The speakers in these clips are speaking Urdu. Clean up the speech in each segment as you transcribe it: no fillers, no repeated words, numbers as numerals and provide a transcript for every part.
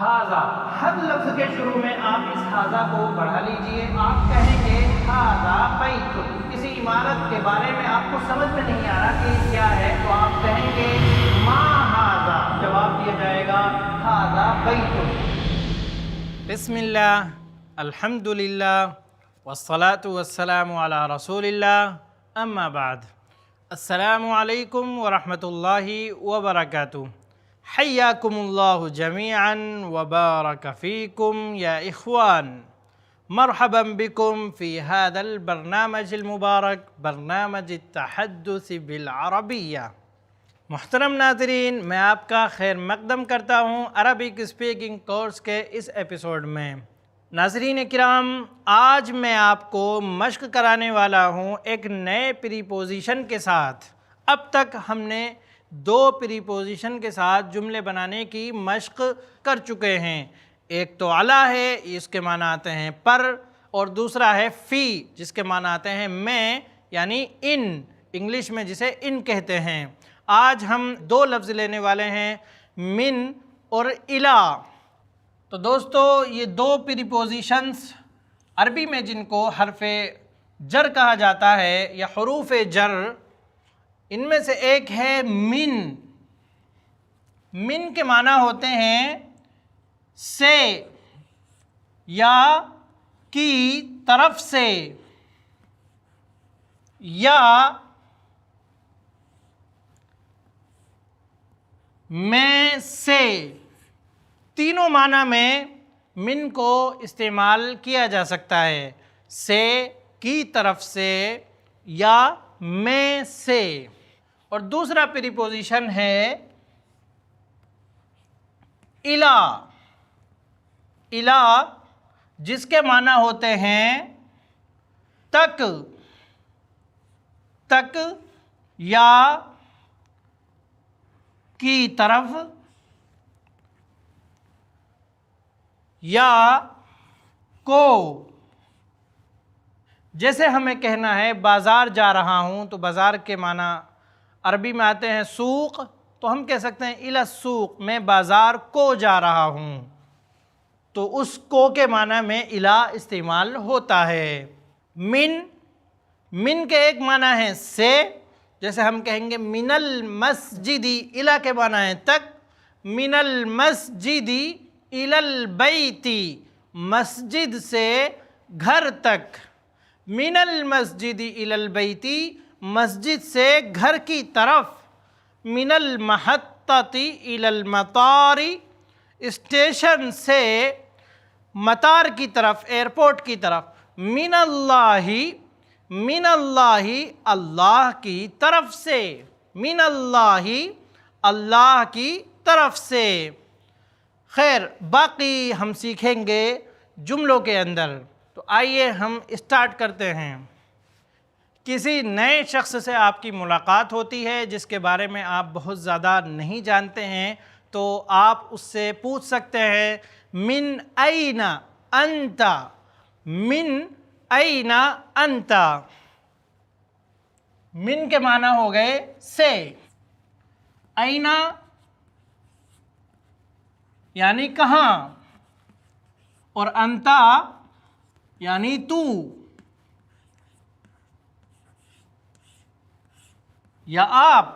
حاذا، ہر لفظ کے شروع میں آپ اس حاذا کو بڑھا لیجئے. آپ کہیں گے حاذا بیت. کسی عمارت کے بارے میں آپ کو سمجھ میں نہیں آ رہا کہ کیا ہے تو آپ کہیں گے ما حاذا. جواب دیا جائے گا حاذا بیت. بسم اللہ، الحمدللہ، والصلاة والسلام علی رسول اللہ، اما بعد. السلام علیکم ورحمۃ اللہ وبرکاتہ. حیاکم اللہ جمیعا وبارک فیکم یا اخوان. مرحبا بکم فی هذا البرنامج المبارک، برنامج التحدث بالعربیہ. محترم ناظرین، میں آپ کا خیر مقدم کرتا ہوں عربک اسپیکنگ کورس کے اس ایپیسوڈ میں. ناظرین کرام، آج میں آپ کو مشق کرانے والا ہوں ایک نئے پریپوزیشن کے ساتھ. اب تک ہم نے 2 پریپوزیشن کے ساتھ جملے بنانے کی مشق کر چکے ہیں. ایک تو علی ہے، اس کے معنی آتے ہیں پر، اور دوسرا ہے فی، جس کے معنی آتے ہیں میں، یعنی ان، انگلش میں جسے ان کہتے ہیں. آج ہم 2 لفظ لینے والے ہیں، من اور الی. تو دوستو، یہ 2 پریپوزیشنز عربی میں جن کو حرف جر کہا جاتا ہے یا حروف جر، ان میں سے ایک ہے من. من کے معنی ہوتے ہیں سے یا کی طرف سے یا میں سے. تینوں معنی میں من کو استعمال کیا جا سکتا ہے، سے، کی طرف سے یا میں سے. اور دوسرا پریپوزیشن ہے الی. الی، جس کے معنی ہوتے ہیں تک، تک یا کی طرف یا کو. جیسے ہمیں کہنا ہے بازار جا رہا ہوں، تو بازار کے معنی عربی میں آتے ہیں سوق، تو ہم کہہ سکتے ہیں الی السوق، میں بازار کو جا رہا ہوں. تو اس کو کے معنی میں الی استعمال ہوتا ہے. من کے ایک معنی ہے سے، جیسے ہم کہیں گے من المسجد. الی کے معنی ہے تک، من المسجد الی البیت، مسجد سے گھر تک. من المسجد الی البیت، مسجد سے گھر کی طرف. من المحطۃ الی المطار، اسٹیشن سے مطار کی طرف، ایئرپورٹ کی طرف. من اللہ، من اللہ، اللہ کی طرف سے. من اللہ، اللہ کی طرف سے. خیر، باقی ہم سیکھیں گے جملوں کے اندر. تو آئیے ہم اسٹارٹ کرتے ہیں. کسی نئے شخص سے آپ کی ملاقات ہوتی ہے جس کے بارے میں آپ بہت زیادہ نہیں جانتے ہیں، تو آپ اس سے پوچھ سکتے ہیں من این انت. من این انت. من کے معنی ہو گئے سے، این یعنی کہاں، اور انت یعنی تو یا آپ.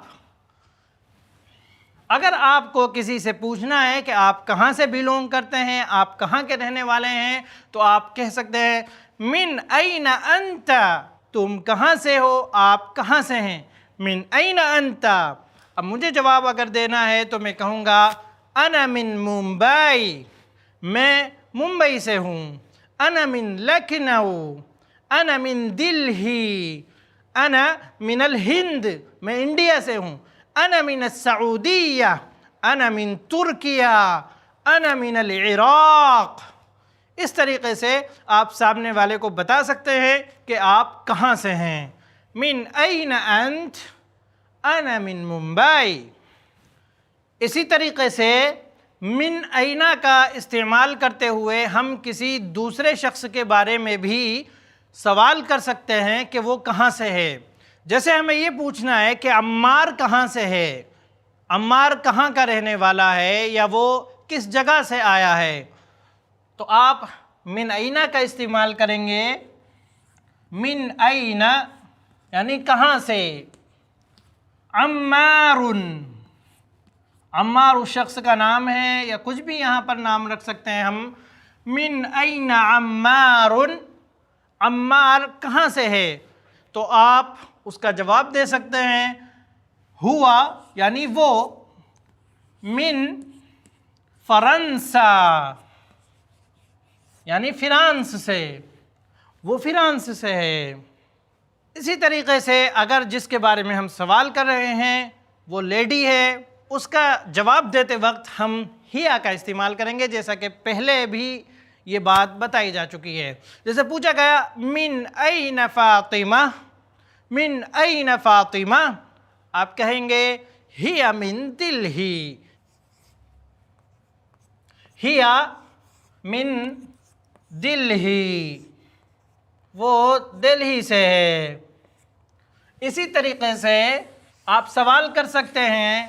اگر آپ کو کسی سے پوچھنا ہے کہ آپ کہاں سے بیلونگ کرتے ہیں، آپ کہاں کے رہنے والے ہیں، تو آپ کہہ سکتے ہیں من این انت، تم کہاں سے ہو، آپ کہاں سے ہیں. من این انت. اب مجھے جواب اگر دینا ہے تو میں کہوں گا انا من ممبئی، میں ممبئی سے ہوں. انا من لکھنؤ، انا من دلہی، انا من الہند، میں انڈیا سے ہوں. انا من السعودیہ، انا من ترکیہ، انا من العراق. اس طریقے سے آپ سامنے والے کو بتا سکتے ہیں کہ آپ کہاں سے ہیں. من این انت، انا من ممبئی. اسی طریقے سے من این کا استعمال کرتے ہوئے ہم کسی دوسرے شخص کے بارے میں بھی سوال کر سکتے ہیں کہ وہ کہاں سے ہے. جیسے ہمیں یہ پوچھنا ہے کہ عمار کہاں سے ہے، عمار کہاں کا رہنے والا ہے، یا وہ کس جگہ سے آیا ہے، تو آپ من اینا کا استعمال کریں گے. من اینا یعنی کہاں سے. عمار، عمار اس شخص کا نام ہے یا کچھ بھی یہاں پر نام رکھ سکتے ہیں ہم. من این عمار، عمار کہاں سے ہے، تو آپ اس کا جواب دے سکتے ہیں ہوا یعنی وہ. من فرنسا یعنی فرانس سے، وہ فرانس سے ہے. اسی طریقے سے اگر جس کے بارے میں ہم سوال کر رہے ہیں وہ لیڈی ہے، اس کا جواب دیتے وقت ہم ہیا کا استعمال کریں گے، جیسا کہ پہلے بھی یہ بات بتائی جا چکی ہے. جیسے پوچھا گیا من این فاطمہ، من این فاطمہ، آپ کہیں گے ہیا من دلہی، ہیا من دلہی، وہ دلہی سے ہے. اسی طریقے سے آپ سوال کر سکتے ہیں،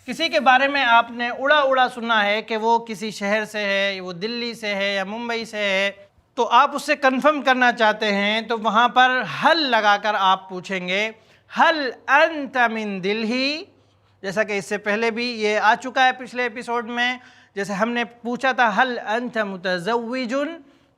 کسی کے بارے میں آپ نے اڑا اڑا سنا ہے کہ وہ کسی شہر سے ہے، وہ دلی سے ہے یا ممبئی سے ہے، تو آپ اس سے کنفرم کرنا چاہتے ہیں تو وہاں پر ہل لگا کر آپ پوچھیں گے ہل انت من دلہی. جیسا کہ اس سے پہلے بھی یہ آ چکا ہے پچھلے ایپیسوڈ میں، جیسے ہم نے پوچھا تھا ہل انت متزوج،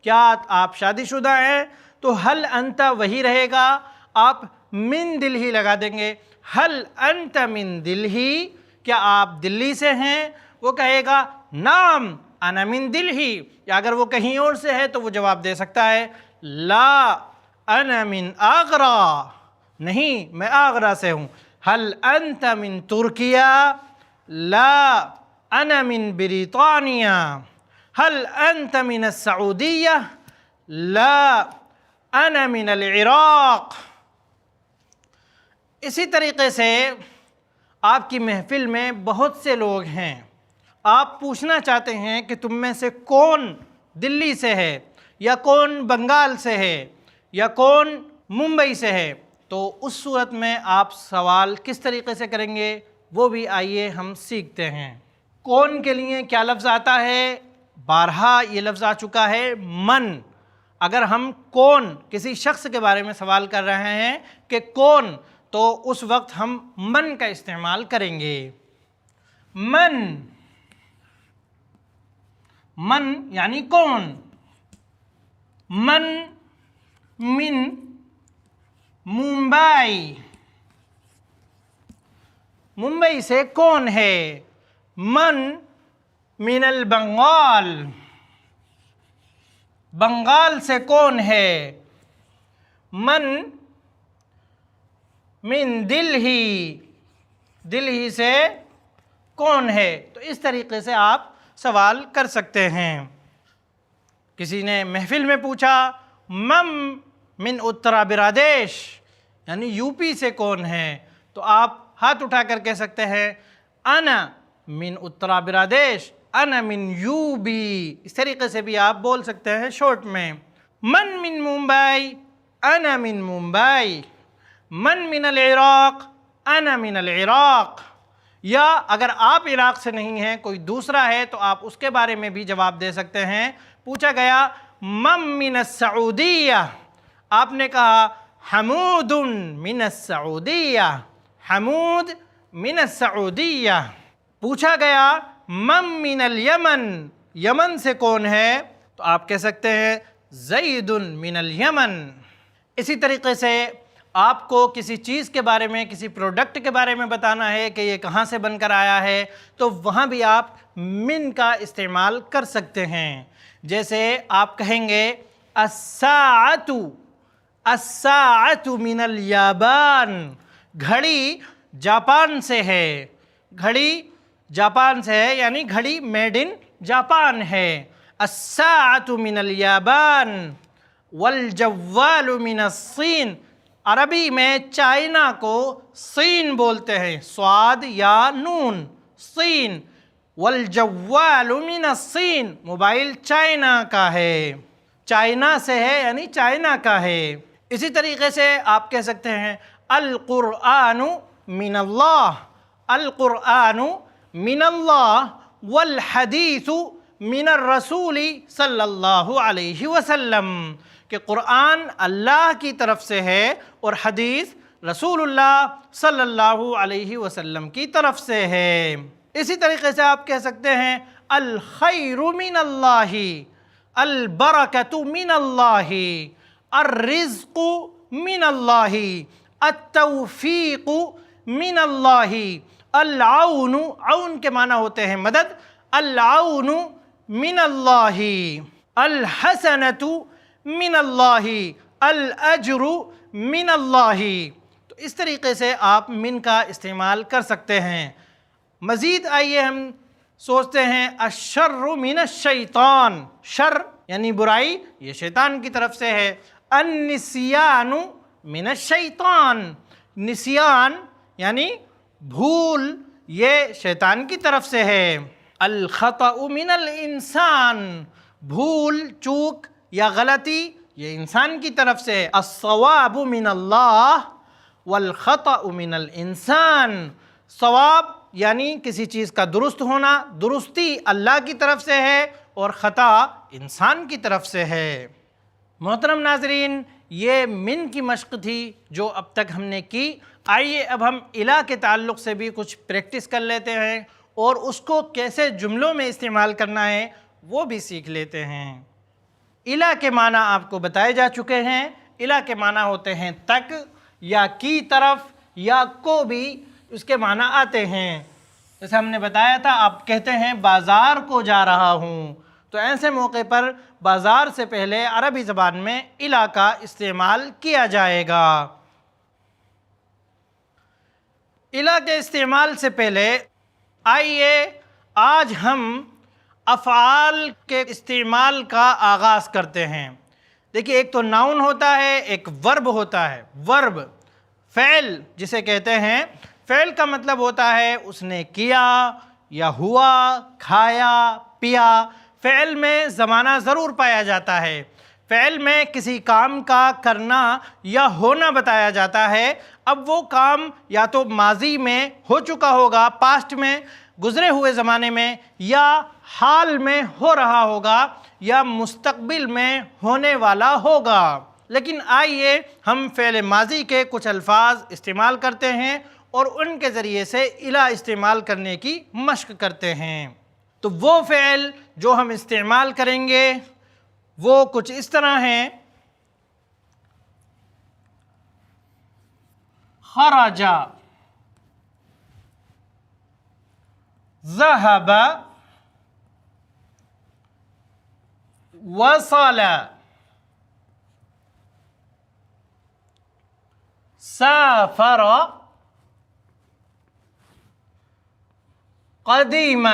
کیا آپ شادی شدہ ہیں، تو ہل انت وہی رہے گا، آپ من دلہی لگا دیں گے. ہل انت من دلہی، کیا آپ دلی سے ہیں، وہ کہے گا نعم انا من دلہی. یا اگر وہ کہیں اور سے ہے تو وہ جواب دے سکتا ہے لا انا من آگرہ، نہیں میں آگرہ سے ہوں. ہل انت من ترکیہ، لا انا من بریطانیہ. ہل انت من السعودیہ، لا انا من العراق. اسی طریقے سے آپ کی محفل میں بہت سے لوگ ہیں، آپ پوچھنا چاہتے ہیں کہ تم میں سے کون دلی سے ہے، یا کون بنگال سے ہے، یا کون ممبئی سے ہے، تو اس صورت میں آپ سوال کس طریقے سے کریں گے وہ بھی آئیے ہم سیکھتے ہیں. کون کے لیے کیا لفظ آتا ہے، بارہا یہ لفظ آ چکا ہے من. اگر ہم کون کسی شخص کے بارے میں سوال کر رہے ہیں کہ کون، تو اس وقت ہم من کا استعمال کریں گے. من، من یعنی کون. من من ممبئی، ممبئی سے کون ہے. من من البنگال، بنگال سے کون ہے. من من دلہی، دلہی سے کون ہے. تو اس طریقے سے آپ سوال کر سکتے ہیں. کسی نے محفل میں پوچھا من اتر پردیش یعنی یو پی سے کون ہے، تو آپ ہاتھ اٹھا کر کہہ سکتے ہیں انا من اتر پردیش، انا من یو بی. اس طریقے سے بھی آپ بول سکتے ہیں شارٹ میں. من ممبئی، انا من ممبئی. من العراق، انا من العراق. یا اگر آپ عراق سے نہیں ہیں، کوئی دوسرا ہے، تو آپ اس کے بارے میں بھی جواب دے سکتے ہیں. پوچھا گیا من السعودیہ، آپ نے کہا حمود من السعودیہ، حمود من السعودیہ. پوچھا گیا من الیمن، یمن سے کون ہے، تو آپ کہہ سکتے ہیں زید من الیمن. اسی طریقے سے آپ کو کسی چیز کے بارے میں، کسی پروڈکٹ کے بارے میں بتانا ہے کہ یہ کہاں سے بن کر آیا ہے، تو وہاں بھی آپ من کا استعمال کر سکتے ہیں. جیسے آپ کہیں گے الساعۃ، الساعۃ من الیابان، گھڑی جاپان سے ہے، گھڑی جاپان سے ہے یعنی گھڑی میڈ ان جاپان ہے. الساعۃ من الیابان والجوال من الصین. عربی میں چائنا کو صین بولتے ہیں، صاد یا نون، صین. والجوال من الصین، موبائل چائنا کا ہے، چائنا سے ہے یعنی چائنا کا ہے. اسی طریقے سے آپ کہہ سکتے ہیں القرآن من اللہ، القرآن من اللہ، والحدیث من الرسول صلی اللہ علیہ وسلم، کہ قرآن اللہ کی طرف سے ہے اور حدیث رسول اللہ صلی اللہ علیہ وسلم کی طرف سے ہے۔ اسی طریقے سے آپ کہہ سکتے ہیں الخیر من اللہ، البرکۃ من اللہ، الرزق من اللہ، التوفیق من اللہ، العون، عون کے معنی ہوتے ہیں مدد، العون من اللہ، الحسنۃ من اللہ، الاجر من اللہ۔ تو اس طریقے سے آپ من کا استعمال کر سکتے ہیں۔ مزید آئیے ہم سوچتے ہیں الشر من الشیطان، شر یعنی برائی یہ شیطان کی طرف سے ہے۔ النسیان من الشیطان، نسیان یعنی بھول یہ شیطان کی طرف سے ہے۔ الخطأ من الانسان، بھول چوک یا غلطی یہ انسان کی طرف سے ہے۔ الصواب من اللہ والخطأ من الانسان، صواب یعنی کسی چیز کا درست ہونا، درستی اللہ کی طرف سے ہے اور خطا انسان کی طرف سے ہے۔ محترم ناظرین، یہ من کی مشق تھی جو اب تک ہم نے کی۔ آئیے اب ہم الا کے تعلق سے بھی کچھ پریکٹس کر لیتے ہیں اور اس کو کیسے جملوں میں استعمال کرنا ہے وہ بھی سیکھ لیتے ہیں۔ الا کے معنی آپ کو بتائے جا چکے ہیں۔ الا کے معنی ہوتے ہیں تک یا کی طرف یا کو بھی اس کے معنی آتے ہیں۔ جیسے ہم نے بتایا تھا آپ کہتے ہیں بازار کو جا رہا ہوں، تو ایسے موقع پر بازار سے پہلے عربی زبان میں الا کا استعمال کیا جائے گا۔ الا کے استعمال سے پہلے آئیے آج ہم افعال کے استعمال کا آغاز کرتے ہیں۔ دیکھیے ایک تو ناؤن ہوتا ہے، ایک ورب ہوتا ہے۔ ورب فعل جسے کہتے ہیں، فعل کا مطلب ہوتا ہے اس نے کیا یا ہوا، کھایا، پیا۔ فعل میں زمانہ ضرور پایا جاتا ہے۔ فعل میں کسی کام کا کرنا یا ہونا بتایا جاتا ہے۔ اب وہ کام یا تو ماضی میں ہو چکا ہوگا، پاسٹ میں، گزرے ہوئے زمانے میں، یا حال میں ہو رہا ہوگا، یا مستقبل میں ہونے والا ہوگا۔ لیکن آئیے ہم فعل ماضی کے کچھ الفاظ استعمال کرتے ہیں اور ان کے ذریعے سے الا استعمال کرنے کی مشق کرتے ہیں۔ تو وہ فعل جو ہم استعمال کریں گے وہ کچھ اس طرح ہیں: خرج، ذهب، وصل، سافر، قدم،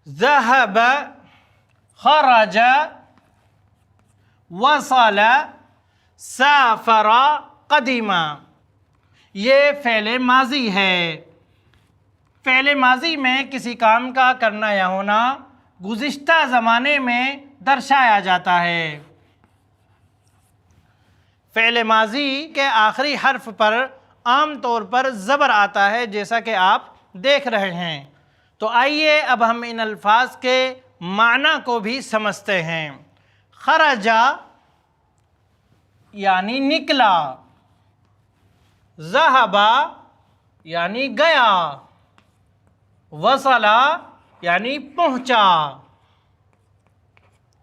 ذهب، خرج، وصل، سافر، قدم۔ یہ فعل ماضی ہے۔ فعل ماضی میں کسی کام کا کرنا یا ہونا گزشتہ زمانے میں درشایا جاتا ہے۔ فعل ماضی کے آخری حرف پر عام طور پر زبر آتا ہے، جیسا کہ آپ دیکھ رہے ہیں۔ تو آئیے اب ہم ان الفاظ کے معنی کو بھی سمجھتے ہیں۔ خرجا یعنی نکلا، ذہبا یعنی گیا، وصلا یعنی پہنچا،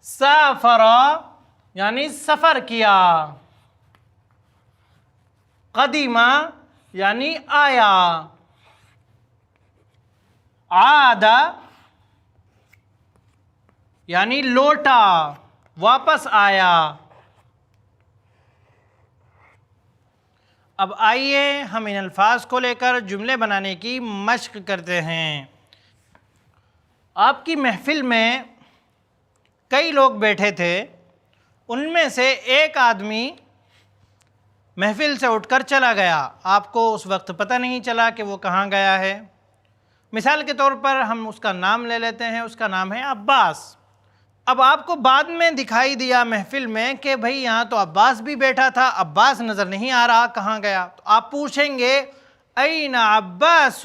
سافرا یعنی سفر کیا، قدیمہ یعنی آیا، عادہ یعنی لوٹا، واپس آیا۔ اب آئیے ہم ان الفاظ کو لے کر جملے بنانے کی مشق کرتے ہیں۔ آپ کی محفل میں کئی لوگ بیٹھے تھے، ان میں سے ایک آدمی محفل سے اٹھ کر چلا گیا، آپ کو اس وقت پتہ نہیں چلا کہ وہ کہاں گیا ہے۔ مثال کے طور پر ہم اس کا نام لے لیتے ہیں، اس کا نام ہے عباس۔ اب آپ کو بعد میں دکھائی دیا محفل میں کہ بھئی یہاں تو عباس بھی بیٹھا تھا، عباس نظر نہیں آ رہا، کہاں گیا؟ تو آپ پوچھیں گے این عباس،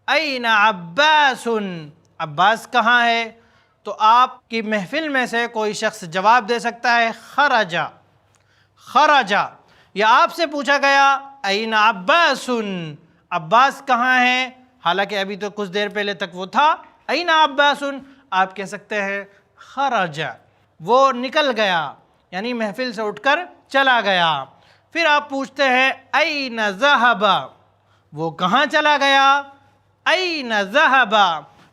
این عباس، عباس کہاں ہے؟ تو آپ کی محفل میں سے کوئی شخص جواب دے سکتا ہے خرجا، خرجا۔ یا آپ سے پوچھا گیا این عباس، عباس کہاں ہے؟ حالانکہ ابھی تو کچھ دیر پہلے تک وہ تھا۔ این عباس، آپ کہہ سکتے ہیں خرجا، وہ نکل گیا، یعنی محفل سے اٹھ کر چلا گیا۔ پھر آپ پوچھتے ہیں این ذہب، وہ کہاں چلا گیا؟ این ذہب۔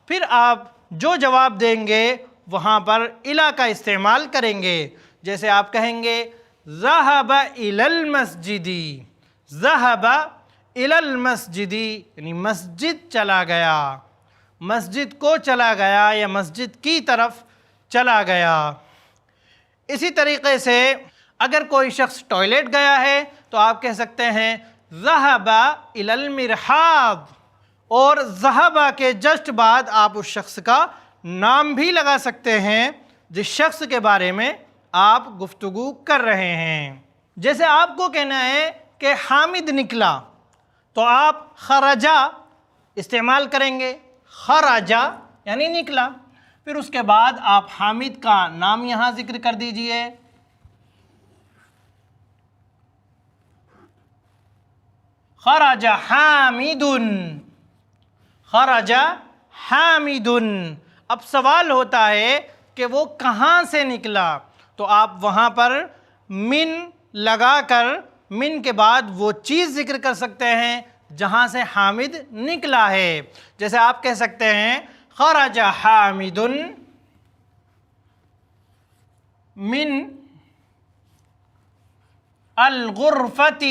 پھر آپ جو جواب دیں گے وہاں پر الی کا استعمال کریں گے، جیسے آپ کہیں گے ذہب الی المسجد، ذہب الی المسجد، یعنی مسجد چلا گیا، مسجد کو چلا گیا یا مسجد کی طرف چلا گیا۔ اسی طریقے سے اگر کوئی شخص ٹوائلٹ گیا ہے تو آپ کہہ سکتے ہیں ذہب الی المرحاض، اور ذہب کے جسٹ بعد آپ اس شخص کا نام بھی لگا سکتے ہیں جس شخص کے بارے میں آپ گفتگو کر رہے ہیں۔ جیسے آپ کو کہنا ہے کہ حامد نکلا تو آپ خرجا استعمال کریں گے، خرجا یعنی نکلا۔ پھر اس کے بعد آپ حامد کا نام یہاں ذکر کر دیجئے، خرج حامد، خرج حامد۔ اب سوال ہوتا ہے کہ وہ کہاں سے نکلا، تو آپ وہاں پر من لگا کر من کے بعد وہ چیز ذکر کر سکتے ہیں جہاں سے حامد نکلا ہے۔ جیسے آپ کہہ سکتے ہیں خرج حامد من الغرفۃ،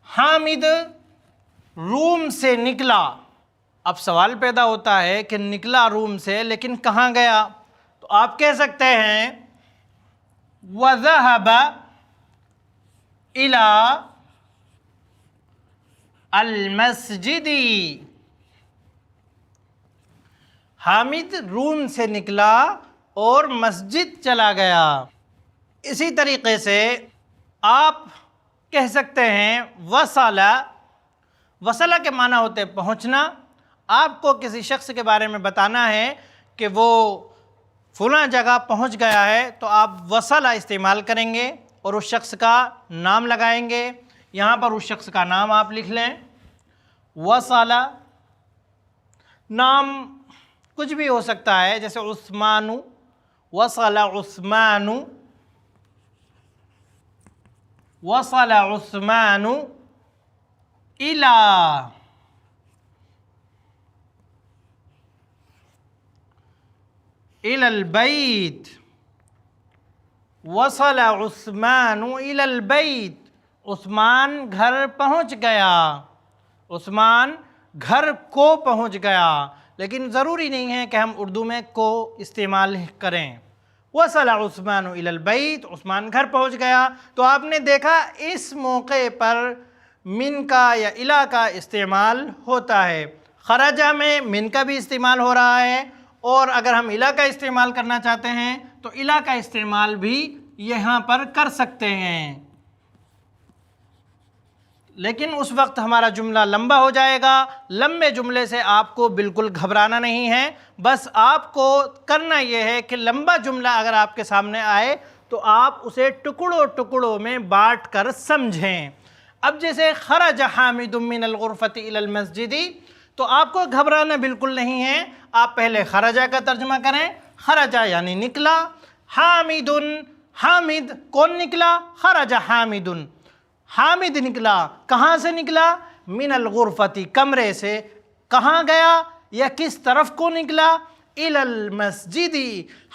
حامد روم سے نکلا۔ اب سوال پیدا ہوتا ہے کہ نکلا روم سے لیکن کہاں گیا، تو آپ کہہ سکتے ہیں وَذَهَبَ إِلَى الْمَسْجِدِ، حامد روم سے نکلا اور مسجد چلا گیا۔ اسی طریقے سے آپ کہہ سکتے ہیں وصل، وصلہ کے معنی ہوتے ہیں پہنچنا۔ آپ کو کسی شخص کے بارے میں بتانا ہے کہ وہ فلاں جگہ پہنچ گیا ہے تو آپ وصلہ استعمال کریں گے اور اس شخص کا نام لگائیں گے۔ یہاں پر اس شخص کا نام آپ لکھ لیں، وصلہ۔ نام کچھ بھی ہو سکتا ہے، جیسے عثمان، وصل عثمان، وصل عثمان إلى البيت، وصل عثمان إلى البيت، عثمان گھر پہنچ گیا، عثمان گھر کو پہنچ گیا۔ لیکن ضروری نہیں ہے کہ ہم اردو میں کو استعمال کریں۔ وصل عثمان إلى البيت، عثمان گھر پہنچ گیا۔ تو آپ نے دیکھا اس موقع پر من کا یا الی کا استعمال ہوتا ہے۔ خرجہ میں من کا بھی استعمال ہو رہا ہے، اور اگر ہم الی کا استعمال کرنا چاہتے ہیں تو الی کا استعمال بھی یہاں پر کر سکتے ہیں، لیکن اس وقت ہمارا جملہ لمبا ہو جائے گا۔ لمبے جملے سے آپ کو بالکل گھبرانا نہیں ہے، بس آپ کو کرنا یہ ہے کہ لمبا جملہ اگر آپ کے سامنے آئے تو آپ اسے ٹکڑوں ٹکڑوں میں بانٹ کر سمجھیں۔ اب جیسے خرج حامد من الغرفۃ إلی المسجد، تو آپ کو گھبرانا بالکل نہیں ہے۔ آپ پہلے خرجہ کا ترجمہ کریں، خرجہ یعنی نکلا، حامد، حامد کون نکلا؟ خرج حامد، حامد نکلا، کہاں سے نکلا؟ من الغرفۃ، کمرے سے۔ کہاں گیا یا کس طرف کو نکلا؟ إلی المسجد،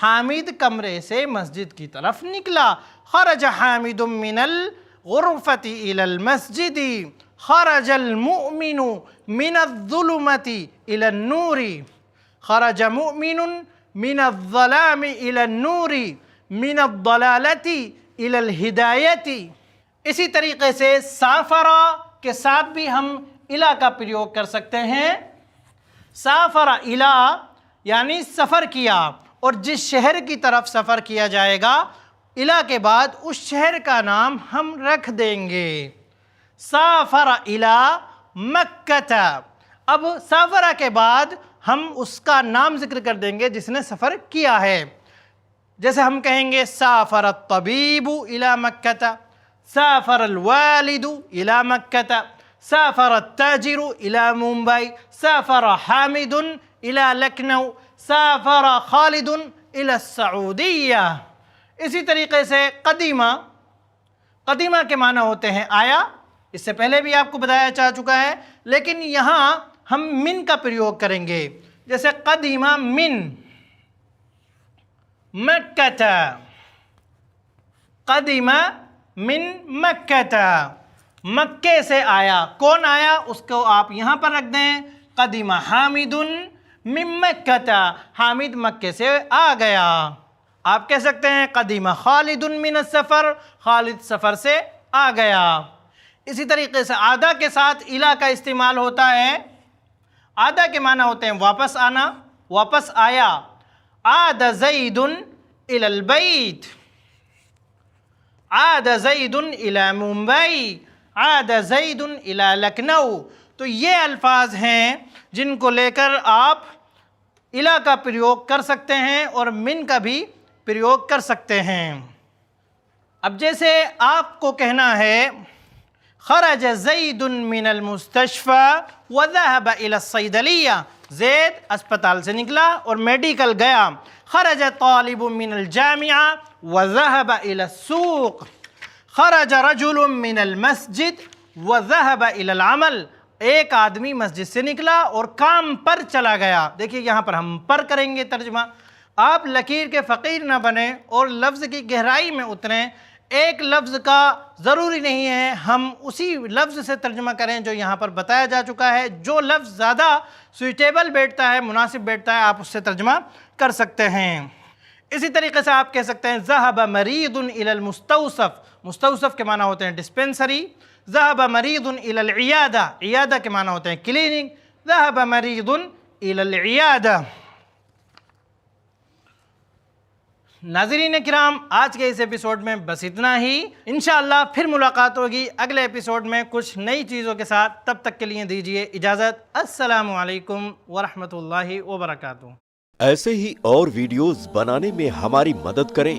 حامد کمرے سے مسجد کی طرف نکلا۔ خرج حامد من الغرفۃ إلی المسجد، خرج المؤمن من الظلمۃ إلی النور، خرج مؤمن من الظلام إلی النور، من الضلالۃ إلی الہدایۃ۔ اسی طریقے سے سافرا کے ساتھ بھی ہم الی کا پریوگ کر سکتے ہیں۔ سافر الی یعنی سفر کیا، اور جس شہر کی طرف سفر کیا جائے گا الی کے بعد اس شہر کا نام ہم رکھ دیں گے۔ سافر الی مکہ، اب سافرہ کے بعد ہم اس کا نام ذکر کر دیں گے جس نے سفر کیا ہے. جیسے ہم کہیں گے سافر الطبیب الی مکہ، سافر الوالد الی مکہ، سافر التاجر الی ممبئی، سافر حامد الی لکھنؤ، سافر خالد الی السعودیہ. اسی طریقے سے قدیمہ، قدیمہ کے معنی ہوتے ہیں آیا، اس سے پہلے بھی آپ کو بتایا جا چکا ہے، لیکن یہاں ہم من کا پریوگ کریں گے. جیسے قدیمہ من مکہ، قدیمہ من مکہ، مکے سے آیا. کون آیا اس کو آپ یہاں پر رکھ دیں، قدیمہ حامد من مکہ، حامد مکے سے آ گیا. آپ کہہ سکتے ہیں قدیمہ خالد من السفر، خالد سفر سے آ گیا. اسی طریقے سے عادہ کے ساتھ الا کا استعمال ہوتا ہے. عادہ کے معنی ہوتے ہیں واپس آنا، واپس آیا. عاد زید الی البیت، عاد زید الی ممبئی، عاد زید الی لکھنؤ. تو یہ الفاظ ہیں جن کو لے کر آپ الا کا پریوگ کر سکتے ہیں اور من کا بھی پریوگ کر سکتے ہیں. اب جیسے آپ کو کہنا ہے خرج زید من المستشفى وذهب الى الصیدلیہ، زید اسپتال سے نکلا اور میڈیکل گیا. خرج طالب من الجامعہ وذهب الى السوق، خرج رجل من المسجد وذهب الى العمل، ایک آدمی مسجد سے نکلا اور کام پر چلا گیا. دیکھیے یہاں پر ہم پر کریں گے ترجمہ. آپ لکیر کے فقیر نہ بنیں اور لفظ کی گہرائی میں اتریں. ایک لفظ کا ضروری نہیں ہے ہم اسی لفظ سے ترجمہ کریں جو یہاں پر بتایا جا چکا ہے. جو لفظ زیادہ سویٹیبل بیٹھتا ہے، مناسب بیٹھتا ہے، آپ اس سے ترجمہ کر سکتے ہیں. اسی طریقے سے آپ کہہ سکتے ہیں ذهب مریض الی المستوصف، مستوصف کے معنی ہوتے ہیں ڈسپینسری. ذهب مریض الی العیادہ، عیادہ کے معنی ہوتے ہیں کلینک. ذهب مریض الی العیادہ. ناظرین کرام، آج کے اس ایپیسوڈ میں بس اتنا ہی. انشاءاللہ پھر ملاقات ہوگی اگلے ایپیسوڈ میں کچھ نئی چیزوں کے ساتھ. تب تک کے لیے دیجیے اجازت. السلام علیکم ورحمۃ اللہ وبرکاتہ. ایسے ہی اور ویڈیوز بنانے میں ہماری مدد کریں